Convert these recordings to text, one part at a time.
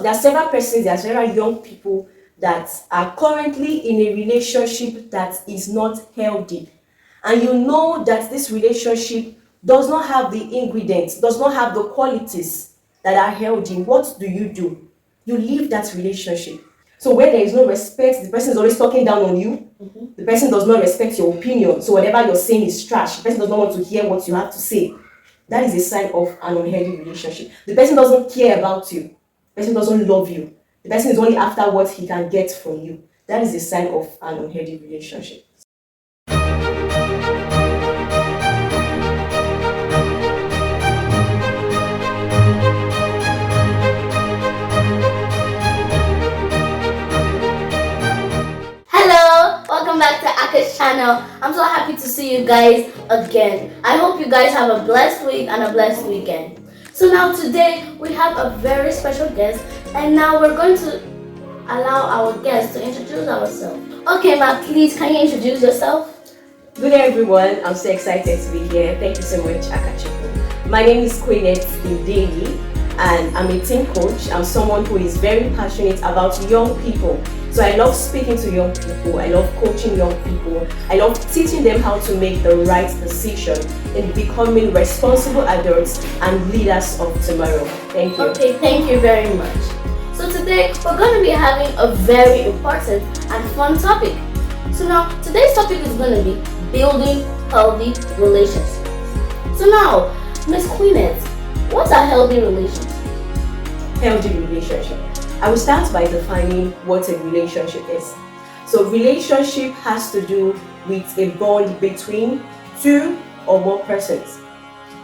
there are several persons, there are several young people that are currently in a relationship that is not healthy, and you know that this relationship does not have the ingredients, does not have the qualities that are healthy. What do? You leave that relationship. So where there is no respect, the person is always talking down on you. The person does not respect your opinion, so whatever you're saying is trash. The person does not want to hear what you have to say. That is a sign of an unhealthy relationship. The person doesn't care about you. The person doesn't love you. The person is only after what he can get from you. That is a sign of an unhealthy relationship. Hello, welcome back to Aka's channel. I'm so happy to see you guys again. I hope you guys have a blessed week and a blessed weekend. So now today we have a very special guest, and now we're going to allow our guest to introduce ourselves. Okay, Ma, please can you introduce yourself? Good day, everyone. I'm so excited to be here. Thank you so much, Akatubers. My name is Queenette Indeli, and I'm a team coach. I'm someone who is very passionate about young people. So I love speaking to young people. I love coaching young people. I love teaching them how to make the right decision in becoming responsible adults and leaders of tomorrow. Thank you. Okay, thank you very much. So today we're going to be having a very important and fun topic. So now today's topic is going to be building healthy relationships. So now, Miss Queenette, what's a healthy relationship? Healthy relationship. I will start by defining what a relationship is. So relationship has to do with a bond between two or more persons.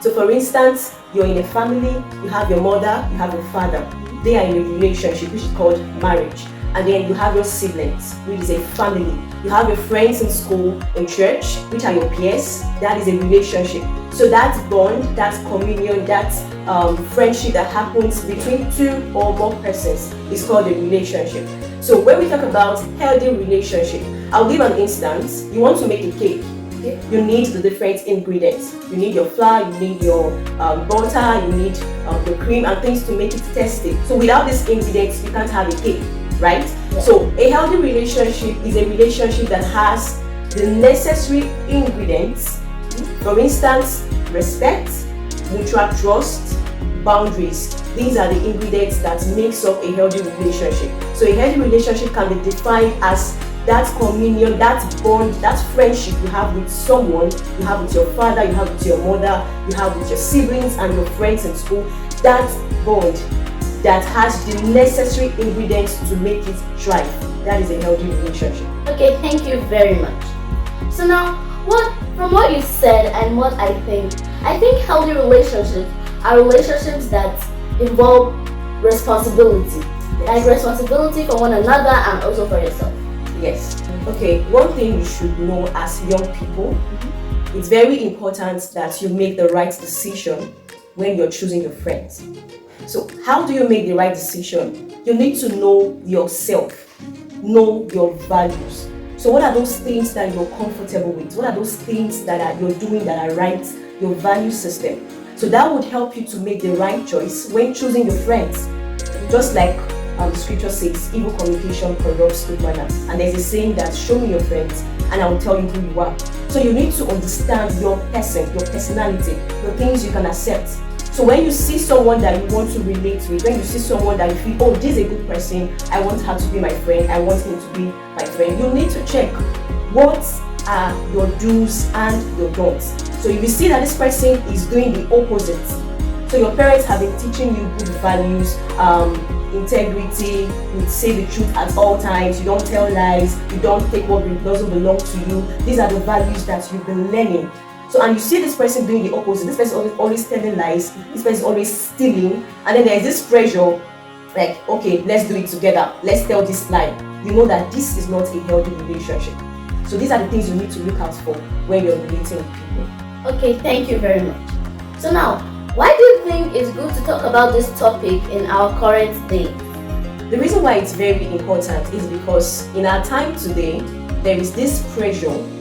So for instance, you're in a family, you have your mother, you have your father. They are in a relationship which is called marriage. And then you have your siblings, which is a family. You have your friends in school, in church, which are your peers. That is a relationship. So that bond, that communion, that friendship that happens between two or more persons is called a relationship. So when we talk about healthy relationship, I'll give an instance. You want to make a cake. Okay? You need the different ingredients. You need your flour, you need your butter, you need the cream and things to make it tasty. So without these ingredients, you can't have a cake. Right? Yeah. So a healthy relationship is a relationship that has the necessary ingredients. For instance, respect, mutual trust, boundaries. These are the ingredients that makes up a healthy relationship. So a healthy relationship can be defined as that communion, that bond, that friendship you have with someone. You have with your father, you have with your mother, you have with your siblings and your friends in school. That bond that has the necessary ingredients to make it thrive. That is a healthy relationship. Okay, thank you very much. So now, from what you said and what I think healthy relationships are relationships that involve responsibility. Yes. Like responsibility for one another and also for yourself. Yes. Okay, one thing you should know as young people, it's very important that you make the right decision when you're choosing your friends. So how do you make the right decision? You need to know yourself, know your values. So what are those things that you're comfortable with? What are those things that you're doing that are right, your value system? So that would help you to make the right choice when choosing your friends. Just like the scripture says, evil communication corrupts good manners. And there's a saying that, show me your friends and I will tell you who you are. So you need to understand your person, your personality, the things you can accept. So when you see someone that you want to relate with, when you see someone that you feel, oh, this is a good person, I want her to be my friend, I want him to be my friend, you need to check what are your do's and your don'ts. So if you see that this person is doing the opposite, so your parents have been teaching you good values, integrity, you say the truth at all times, you don't tell lies, you don't take what doesn't belong to you. These are the values that you've been learning. So, and you see this person doing the opposite. This person is always telling lies. This person is always stealing. And then there's this pressure, like, okay, let's do it together. Let's tell this lie. You know that this is not a healthy relationship. So these are the things you need to look out for when you're relating with people. Okay, thank you very much. So now, why do you think it's good to talk about this topic in our current day? The reason why it's very important is because in our time today, there is this pressure.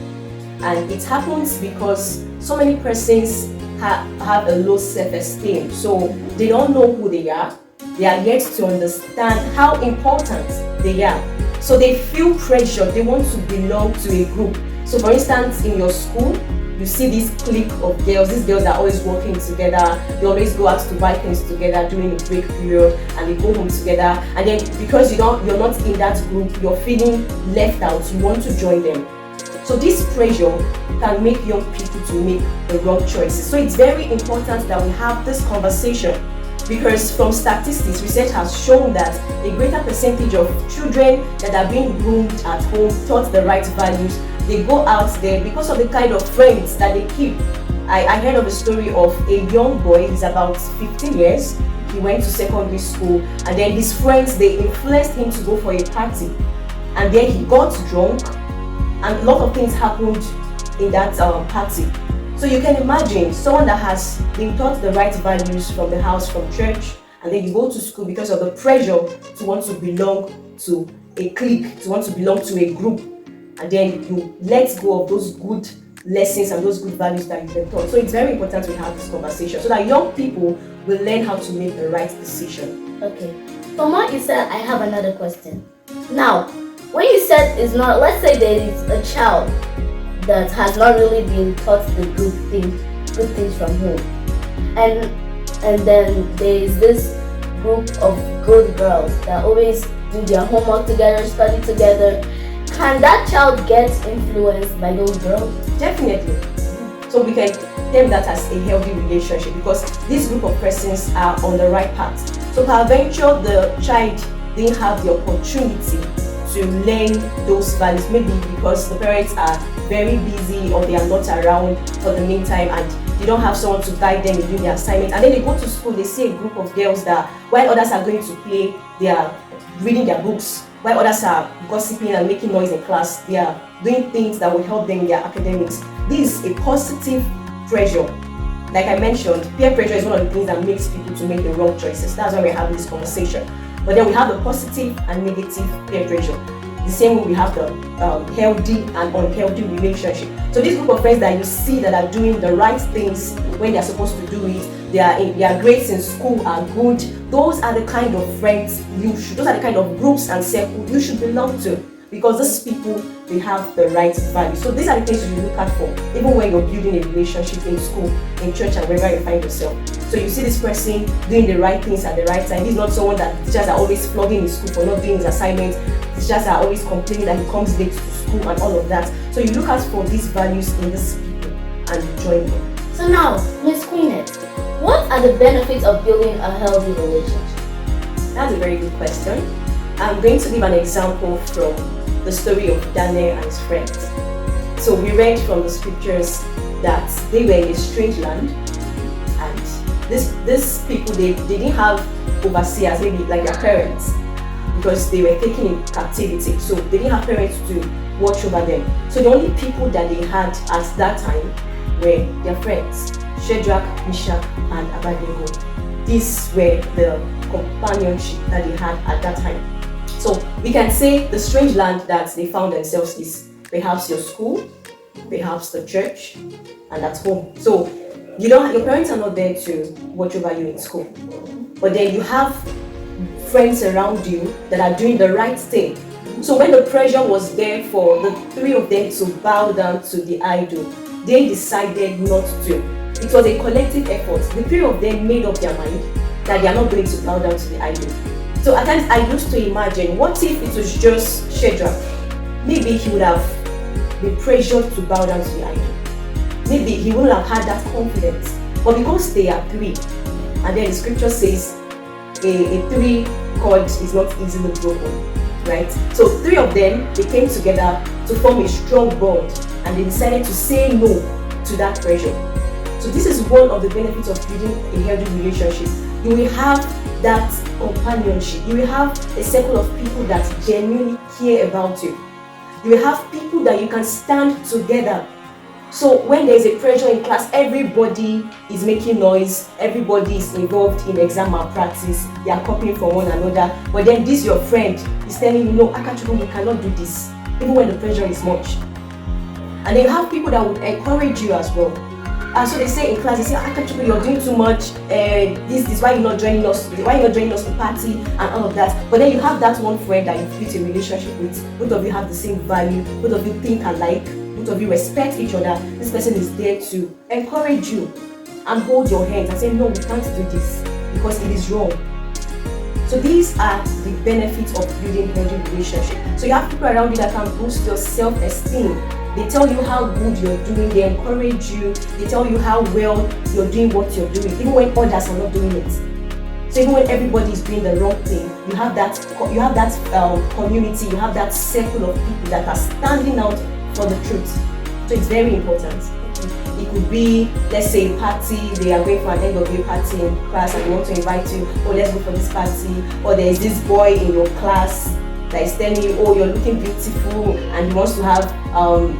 And it happens because so many persons have a low self-esteem. So they don't know who they are. They are yet to understand how important they are. So they feel pressure, they want to belong to a group. So for instance, in your school, you see this clique of girls. These girls are always working together. They always go out to buy things together during a break period, and they go home together. And then because you're not in that group, you're feeling left out. You want to join them. So this pressure can make young people to make the wrong choices. So it's very important that we have this conversation, because from statistics, research has shown that a greater percentage of children that are being groomed at home, taught the right values, they go out there because of the kind of friends that they keep. I heard of a story of a young boy. He's about 15 years. He went to secondary school, and then his friends, they influenced him to go for a party, and then he got drunk, and a lot of things happened in that party. So you can imagine someone that has been taught the right values from the house, from church, and then you go to school because of the pressure to want to belong to a clique, to want to belong to a group, and then you let go of those good lessons and those good values that you've been taught. So it's very important we have this conversation so that young people will learn how to make the right decision. Okay. From what you said, I have another question. Now, when you said it's not, let's say there is a child that has not really been taught the good things from home, and then there is this group of good girls that always do their homework together, study together. Can that child get influenced by those girls? Definitely. So we can term that as a healthy relationship, because this group of persons are on the right path. So peradventure the child didn't have the opportunity to learn those values, maybe because the parents are very busy or they are not around for the meantime, and they don't have someone to guide them in doing their assignment. And then they go to school, they see a group of girls that while others are going to play, they are reading their books. While others are gossiping and making noise in class, they are doing things that will help them in their academics. This is a positive pressure. Like I mentioned, peer pressure is one of the things that makes people to make the wrong choices. That's why we're having this conversation. But then we have the positive and negative peer pressure. The same way we have the healthy and unhealthy relationship. So this group of friends that you see that are doing the right things when they're supposed to do it, their grades in school are good. Those are the kind of friends those are the kind of groups and circles you should belong to, because these people, they have the right values. So these are the things you look out for, even when you're building a relationship in school, in church, and wherever you find yourself. So you see this person doing the right things at the right time. He's not someone that teachers are always flogging in school for not doing his assignments. Teachers are always complaining that he comes late to school and all of that. So you look out for these values in these people and you join them. So now, Miss Queenette, what are the benefits of building a healthy relationship? That's a very good question. I'm going to give an example from the story of Daniel and his friends. So we read from the scriptures that they were in a strange land, and these people, they didn't have overseers, maybe like their parents, because they were taken in captivity. So they didn't have parents to watch over them. So the only people that they had at that time were their friends, Shadrach, Meshach, and Abednego. These were the companionship that they had at that time. So we can say the strange land that they found themselves is perhaps your school, perhaps the church, and at home. So your parents are not there to watch over you in school, but then you have friends around you that are doing the right thing. So when the pressure was there for the three of them to bow down to the idol, they decided not to. It was a collective effort. The three of them made up their mind that they are not going to bow down to the idol. So at times I used to imagine, what if it was just Shadrach? Maybe he would have been pressured to bow down to the idol. Maybe he wouldn't have had that confidence. But because they are three, and then the scripture says a three cord is not easily broken, right? So three of them, they came together to form a strong bond, and they decided to say no to that pressure. So this is one of the benefits of building a healthy relationship. You will have that companionship. You will have a circle of people that genuinely care about you. You will have people that you can stand together. So when there is a pressure in class, everybody is making noise, everybody is involved in exam malpractice, they are copying from one another. But then this your friend is telling you, no, Akatubers, you cannot do this, even when the pressure is much. And then you have people that would encourage you as well. So they say in class, they say, Akatubers, you're doing too much. This is why you're not joining us. Why you're not joining us to party and all of that. But then you have that one friend that you've built a relationship with. Both of you have the same value. Both of you think alike. Both of you respect each other. This person is there to encourage you and hold your hands and say, no, we can't do this because it is wrong. So these are the benefits of building healthy relationship. So you have people around you that can boost your self-esteem. They tell you how good you're doing, they encourage you, they tell you how well you're doing what you're doing, even when others are not doing it. So even when everybody is doing the wrong thing, you have that community, you have that circle of people that are standing out for the truth. So it's very important. It could be, let's say, a party, they are going for an end of day party in class and they want to invite you, oh, let's go for this party. Or there is this boy in your class that is telling you, oh, you're looking beautiful and he wants to have an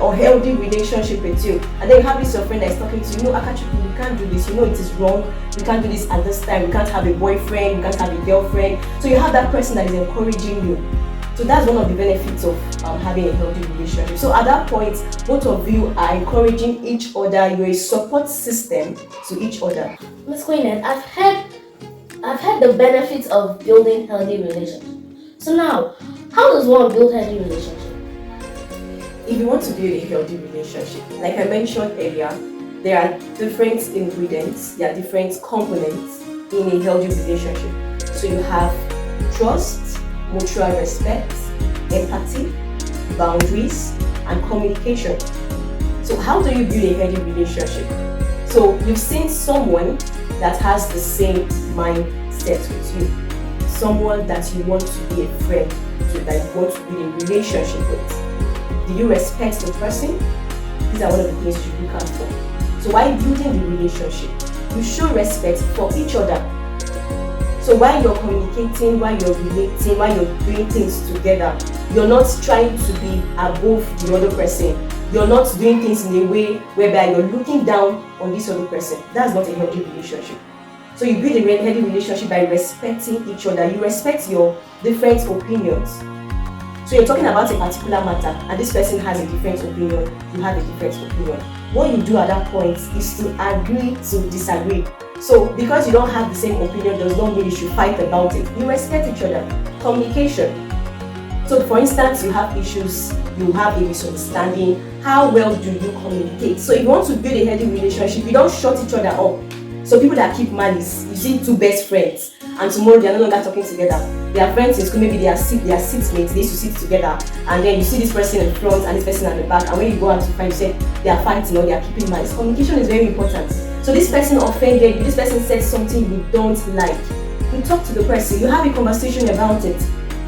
unhealthy relationship with you. And then you have this your friend that is talking to you, Akatubers, we can't do this, it is wrong, we can't do this at this time, we can't have a boyfriend, we can't have a girlfriend. So you have that person that is encouraging you. So that's one of the benefits of having a healthy relationship. So at that point, both of you are encouraging each other. You're a support system to each other. Ms. Queenette, I've had the benefits of building healthy relationships. So now, how does one build healthy relationship? If you want to build a healthy relationship, like I mentioned earlier, there are different ingredients, there are different components in a healthy relationship. So you have trust, mutual respect, empathy, boundaries, and communication. So how do you build a healthy relationship? So you've seen someone that has the same mindset with you, someone that you want to be a friend to, that you want to be in a relationship with. Do you respect the person? These are one of the things you look out for. So while building the relationship, you show respect for each other. So while you're communicating, while you're relating, while you're doing things together, you're not trying to be above the other person. You're not doing things in a way whereby you're looking down on this other person. That's not a healthy relationship. So you build a healthy relationship by respecting each other. You respect your different opinions. So you're talking about a particular matter and this person has a different opinion, you have a different opinion. What you do at that point is to agree to disagree. So because you don't have the same opinion does not mean you should fight about it. You respect each other. Communication. So for instance, you have issues, you have a misunderstanding. How well do you communicate? So if you want to build a healthy relationship, you don't shut each other up. So people that keep malice, you see two best friends and tomorrow they are no longer talking together. They are friends in school, maybe they are seatmates, they used to sit together, and then you see this person in front and this person at the back, and when you go out to find, you say they are fighting or they are keeping malice. Communication is very important. So this person offended you, this person said something you don't like. You talk to the person, you have a conversation about it.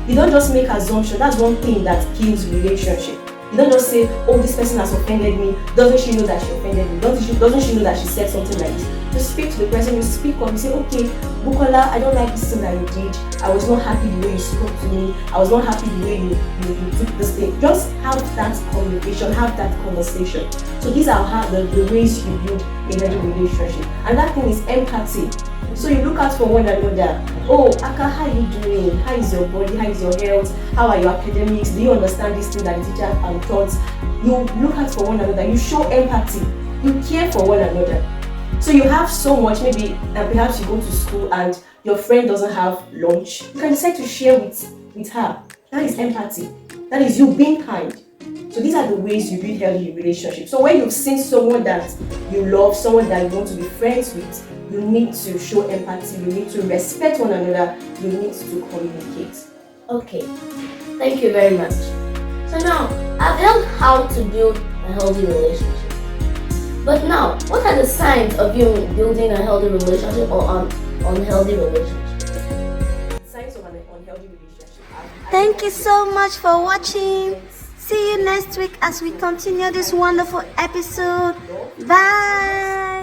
You don't just make assumptions. That's one thing that kills relationship. You don't just say, oh, this person has offended me. Doesn't she know that she offended me? Doesn't she know that she said something like this? You speak to the person, you speak up, you say, okay, Bukola, I don't like this thing that you did. I was not happy the way you spoke to me. I was not happy the way you took this thing. Just have that communication, have that conversation. So these are how the ways you build a healthy relationship. And that thing is empathy. So you look out for one another. Oh, Aka, how are you doing? How is your body? How is your health? How are your academics? Do you understand this thing that the teacher taught? You look out for one another. You show empathy. You care for one another. So you have so much, maybe perhaps you go to school and your friend doesn't have lunch. You can decide to share with her. That is empathy. That is you being kind. So these are the ways you build healthy relationships. So when you've seen someone that you love, someone that you want to be friends with, you need to show empathy, you need to respect one another, you need to communicate. Okay, thank you very much. So now, I've heard how to build a healthy relationship. But now, what are the signs of you building a healthy relationship or unhealthy relationship? Signs of an unhealthy relationship. Thank you so much for watching. See you next week as we continue this wonderful episode. Bye.